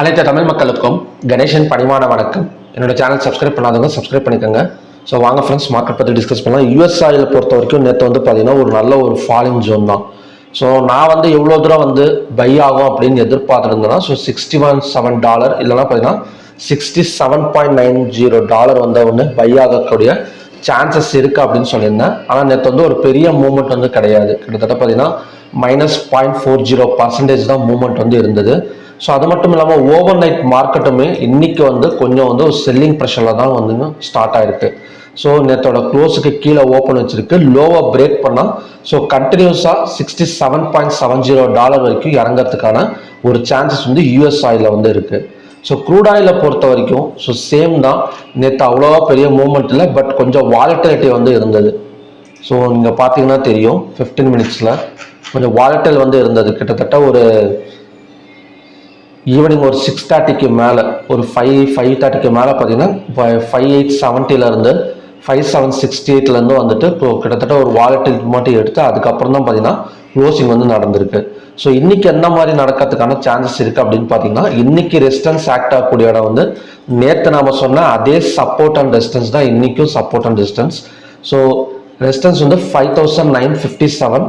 அனைத்து தமிழ் மக்களுக்கும் கணேசன் பணிவான வணக்கம். என்னோட சேனல் சப்ஸ்கிரைப் பண்ணாதவங்க சப்ஸ்கிரைப் பண்ணிக்கோங்க. ஸோ வாங்க ஃப்ரெண்ட்ஸ், மார்க்கெட் பற்றி டிஸ்கஸ் பண்ணலாம். யூஎஸ் ஆயில் பொறுத்த வரைக்கும் நேற்று பார்த்தீங்கன்னா ஒரு நல்ல ஒரு ஃபாலிங் ஜோன் தான். ஸோ நான் எவ்வளோ தூரம் பை ஆகும் அப்படின்னு எதிர்பார்த்துருந்தேன்னா $61.7 இல்லைன்னா பார்த்தீங்கன்னா $67.90 ஒன்று பை ஆகக்கூடிய சான்சஸ் இருக்குது அப்படின்னு சொல்லியிருந்தேன். ஆனால் நேற்று ஒரு பெரிய மூவ்மெண்ட் கிடையாது. கிட்டத்தட்ட பார்த்தீங்கன்னா -0.40% தான் மூவ்மெண்ட் இருந்தது. ஸோ அது மட்டும் இல்லாமல் ஓவர் நைட் மார்க்கெட்டுமே இன்னைக்கு கொஞ்சம் ஒரு செல்லிங் ப்ரெஷரில் தான் ஸ்டார்ட் ஆயிருக்கு. ஸோ நேற்றோட க்ளோஸுக்கு கீழே ஓப்பன் வச்சிருக்கு, லோவை பிரேக் பண்ணால் ஸோ கண்டினியூஸாக $67.70 வரைக்கும் இறங்கிறதுக்கான ஒரு சான்சஸ் யூஎஸ் ஆயிலில் இருக்கு. ஸோ க்ரூட் ஆயிலை பொறுத்த வரைக்கும் ஸோ சேம் தான். நேற்று அவ்வளோவா பெரிய மூவ்மெண்ட் இல்லை, பட் கொஞ்சம் வாலட்டிலிட்டி இருந்தது. ஸோ நீங்கள் பார்த்தீங்கன்னா தெரியும் 15 மினிட்ஸில் கொஞ்சம் வாலட்டில் இருந்தது. கிட்டத்தட்ட ஒரு ஈவினிங் ஒரு 6:30க்கு மேலே ஒரு 5:30க்கு மேலே பார்த்தீங்கன்னா 5870 5768 கிட்டத்தட்ட ஒரு வாலட்டிலிட்டி மட்டும் எடுத்து அதுக்கப்புறம் தான் பார்த்தீங்கன்னா க்ளோசிங் நடந்திருக்கு. ஸோ இன்னைக்கு என்ன மாதிரி நடக்கிறதுக்கான சான்சஸ் இருக்குது அப்படின்னு பார்த்தீங்கன்னா, இன்னைக்கு ரெசிஸ்டன்ஸ் ஆக்ட் ஆகக்கூடிய இடம் நேற்று நாம் சொன்ன அதே சப்போர்ட் அண்ட் ரெசிஸ்டன்ஸ் தான் இன்னைக்கும் support and resistance. So resistance 5957,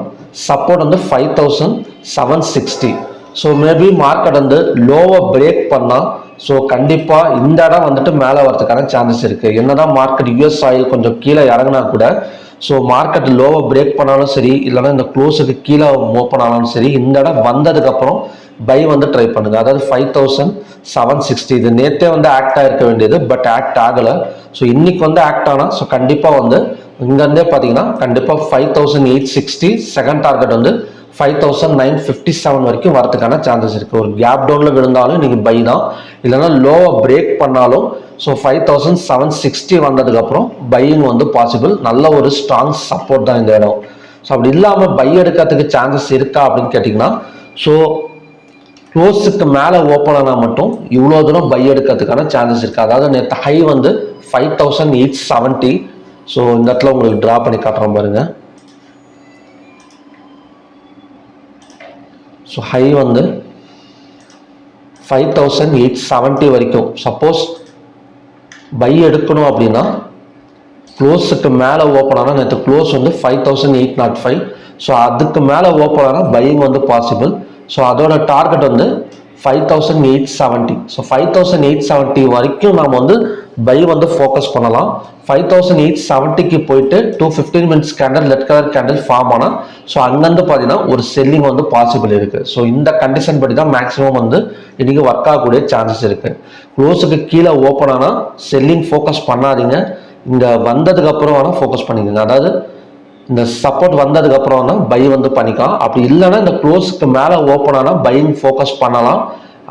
support 5760. So maybe market லோவை பிரேக் பண்ணால் ஸோ கண்டிப்பாக இந்த இடம் மேலே வரதுக்கான சான்சஸ் இருக்குது. என்னதான் மார்க்கெட் யூஎஸ் ஆயில் கொஞ்சம் கீழே இறங்கினா கூட ஸோ மார்க்கெட் லோவை பிரேக் பண்ணாலும் சரி, இல்லைன்னா இந்த க்ளோஸுக்கு கீழே ஓப்பன் ஆனாலும் சரி, இந்த இடம் வந்ததுக்கப்புறம் பை ட்ரை பண்ணுங்க. அதாவது 5760 இது நேற்றே ஆக்ட் ஆகிருக்க வேண்டியது, பட் ஆக்ட் ஆகலை. ஸோ இன்னைக்கு ஆக்ட் ஆனால் ஸோ கண்டிப்பாக இங்கேருந்தே பார்த்தீங்கன்னா கண்டிப்பாக 5860 செகண்ட் டார்கெட் 5957 வரைக்கும் வரதுக்கான சான்சஸ் இருக்குது. ஒரு கேப் டவுனில் விழுந்தாலும் நீங்கள் பை தான், இல்லைன்னா லோவை பிரேக் பண்ணாலும் ஸோ 5760 வந்ததுக்கப்புறம் பையிங் பாசிபிள். நல்ல ஒரு ஸ்ட்ராங் சப்போர்ட் தான் இந்த இடம். ஸோ அப்படி இல்லாமல் பை எடுக்கிறதுக்கு சான்சஸ் இருக்கா அப்படின்னு கேட்டிங்கன்னா, ஸோ க்ளோஸுக்கு மேலே ஓப்பன் ஆனால் மட்டும் இவ்வளோ தூரம் பை எடுக்கிறதுக்கான சான்சஸ் இருக்குது. அதாவது நேற்று ஹை 5870. ஸோ இந்த இடத்துல உங்களுக்கு ட்ரா பண்ணி காட்டுறோம் பாருங்க. ஸோ ஹை 5870 வரைக்கும் சப்போஸ் பை எடுக்கணும் அப்படின்னா க்ளோஸுக்கு மேலே ஓப்பன் ஆனால் நேற்று க்ளோஸ் 5805. ஸோ அதுக்கு மேலே ஓப்பன் ஆனால் பையிங் பாசிபிள். ஸோ அதோட டார்கெட் 5870. ஸோ 5870 வரைக்கும் நாம் பை ஃபோக்கஸ் பண்ணலாம். 5870க்கு போயிட்டு 215 minutes candle red colour candle form ஆனால் ஸோ அங்கேருந்து பார்த்தீங்கன்னா ஒரு செல்லிங் பாசிபிள் இருக்குது. ஸோ இந்த கண்டிஷன் படி தான் மேக்ஸிமம் இன்னைக்கு ஒர்க் ஆகக்கூடிய சான்சஸ் இருக்குது. க்ளோஸுக்கு கீழே ஓப்பன் ஆனால் செல்லிங் ஃபோக்கஸ் பண்ணாதீங்க, இங்கே வந்ததுக்கப்புறம் வேணால் ஃபோக்கஸ் பண்ணிக்கோங்க. அதாவது இந்த சப்போர்ட் வந்ததுக்கப்புறம் வேணால் பை பண்ணிக்கலாம். அப்படி இல்லைன்னா இந்த க்ளோஸுக்கு மேலே ஓப்பன் ஆனால் பையிங் ஃபோக்கஸ் பண்ணலாம்.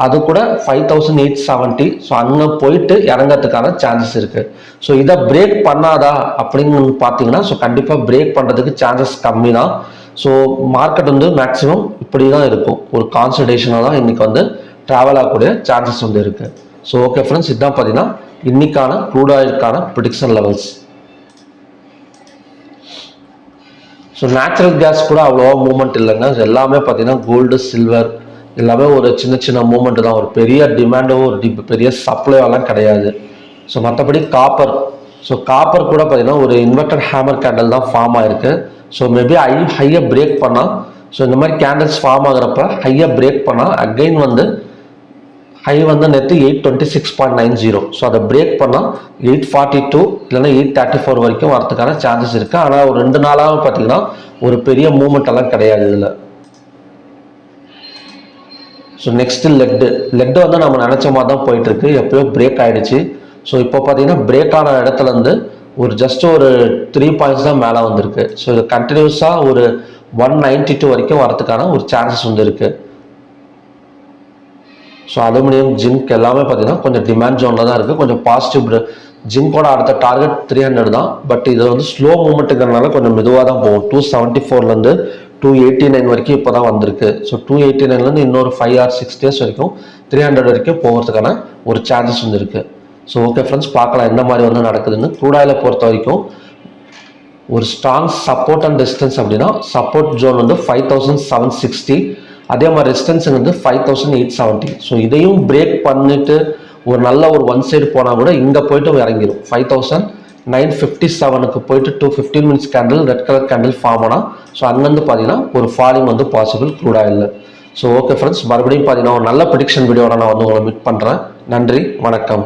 அது கூட 5870. ஸோ அங்கே போயிட்டு இறங்கிறதுக்கான சான்சஸ் இருக்குது. ஸோ இதை பிரேக் பண்ணாதா அப்படின்னு பார்த்தீங்கன்னா ஸோ கண்டிப்பாக பிரேக் பண்ணுறதுக்கு சான்சஸ் கம்மி தான். ஸோ மார்க்கெட் மேக்ஸிமம் இப்படி தான் இருக்கும், ஒரு கான்சன்ட்ரேஷனாக தான் இன்னைக்கு ட்ராவல் ஆகக்கூடிய சான்சஸ் இருக்குது. ஸோ ஓகே ஃப்ரெண்ட்ஸ், இதுதான் பார்த்தீங்கன்னா இன்னைக்கான க்ரூட் ஆயிலுக்கான prediction levels. So natural gas கூட அவ்வளோவா மூவ்மெண்ட் இல்லைங்க. எல்லாமே பார்த்தீங்கன்னா கோல்டு, சில்வர் எல்லாமே ஒரு சின்ன சின்ன மூவ்மெண்ட் தான். ஒரு பெரிய டிமாண்டோ ஒரு பெரிய சப்ளைவெல்லாம் கிடையாது. ஸோ மற்றபடி காப்பர், ஸோ காப்பர் கூட பார்த்தீங்கன்னா ஒரு இன்வெர்டட் ஹேமர் கேண்டில் தான் ஃபார்ம் ஆயிருக்கு. ஸோ மேபி ஹையை பிரேக் பண்ணால் ஸோ இந்த மாதிரி கேண்டில்ஸ் ஃபார்ம் ஆகிறப்ப ஹையை பிரேக் பண்ணால் அகைன் ஹை நேற்று 826.90. ஸோ அதை பிரேக் பண்ணால் 842 இல்லைன்னா 834 வரைக்கும் வரதுக்கான சான்சஸ் இருக்குது. ஆனால் ஒரு 2 நாளாக பார்த்தீங்கன்னா ஒரு பெரிய மூவ்மெண்ட் எல்லாம் கிடையாது இதில். ஸோ நெக்ஸ்ட் லெட்டு நம்ம நினச்ச மாதிரி தான் போயிட்டு இருக்கு. எப்பயோ பிரேக் ஆயிடுச்சு. ஸோ இப்போ பார்த்தீங்கன்னா பிரேக் ஆன இடத்துல ஒரு ஜஸ்ட் ஒரு 3 பாயிண்ட்ஸ் தான் மேலே வந்திருக்கு. ஸோ இது கண்டினியூஸாக ஒரு 192 வரைக்கும் வரதுக்கான ஒரு சான்சஸ் இருக்கு. ஸோ அலுமினியம், ஜிங்க் எல்லாமே பார்த்தீங்கன்னா கொஞ்சம் டிமாண்ட் ஜோனில் தான் இருக்குது. கொஞ்சம் பாசிட்டிவ். ஜிங்கோட அடுத்த டார்கெட் 300 தான், பட் இது ஸ்லோ மூவ்மெண்ட்டுங்கிறதுனால கொஞ்சம் மெதுவாக தான் போகும். 274 289 வரைக்கும் இப்போ தான் வந்திருக்கு. ஸோ 289 இன்னொரு 5 or 6 days வரைக்கும் 300 வரைக்கும் போகிறதுக்கான ஒரு சான்சஸ் இருக்குது. ஸோ ஓகே ஃப்ரெண்ட்ஸ், பார்க்கலாம் எந்த மாதிரி நடக்குதுன்னு. க்ரூட் ஆயிலை பொறுத்த வரைக்கும் ஒரு ஸ்ட்ராங் சப்போர்ட் அண்ட் ரெசிஸ்டன்ஸ் அப்படின்னா சப்போர்ட் ஜோன் 5760, அதே மாதிரி ரெசிஸ்டன்ஸ் வந்து 5870. ஸோ இதையும் பிரேக் பண்ணிட்டு ஒரு நல்ல ஒரு ஒன் சைடு போனால் கூட இங்கே போயிட்டு இறங்கிடும் 5957க்கு போயிட்டு 215 minutes candle red colour candle form ஆனால் ஸோ அங்கேருந்து பார்த்தீங்கன்னா ஒரு ஃபாலிங் வந்து பாசிபிள் க்ரூட் ஆயிலில். ஸோ ஓகே ஃப்ரெண்ட்ஸ், மறுபடியும் பார்த்தீங்கன்னா ஒரு நல்ல ப்ரெடிக்ஷன் வீடியோட நான் வந்து உங்களை மீட் பண்ணுறேன். நன்றி, வணக்கம்.